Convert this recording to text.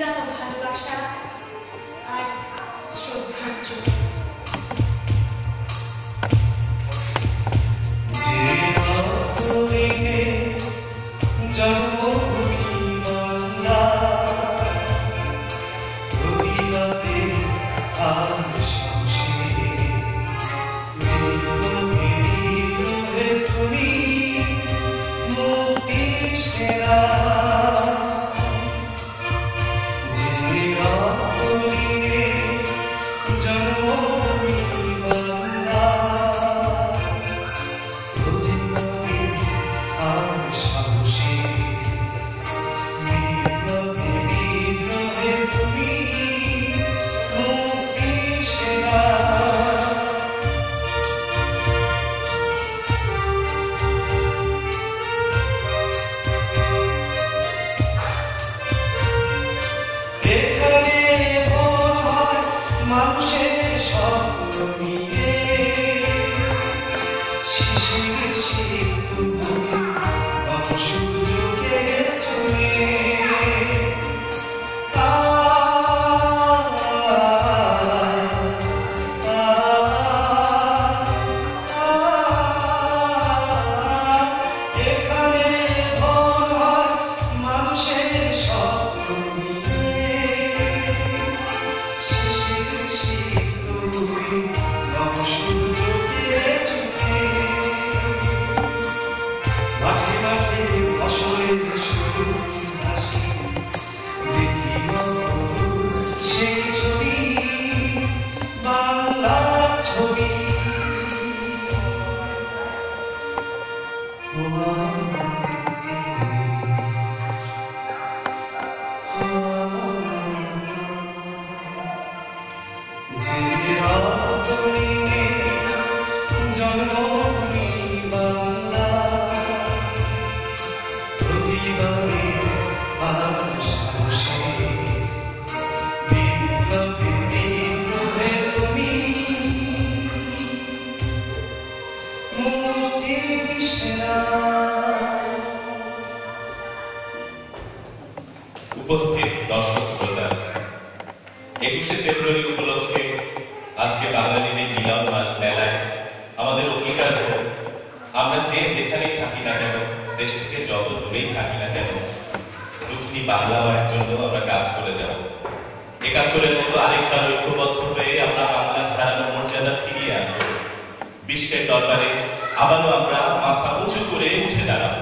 পুরানো ভালোবাসা আর শ্রদ্ধার জন্য। উপস্থিত দর্শক শ্রোতা, 21শে ফেব্রুয়ারি উপলক্ষে আজকে বাঙালির এই মিলন মেলায় আমাদের অঙ্গীকার হোক, আমরা যে যেখানেই থাকি না কেন, দেশ থেকে যত দূরেই থাকি না কেন, দুঃখী বাংলা মায়ের জন্য আমরা কাজ করে যাব। ৭১-এর মতো আরেকবার ঐক্যবদ্ধ হয়ে আমরা বাংলার হারানো মর্যাদা ফিরিয়ে আনবো। বিশ্বের দরবারে আবারও আমরা মাথা উঁচু করে উঠে দাঁড়াবো।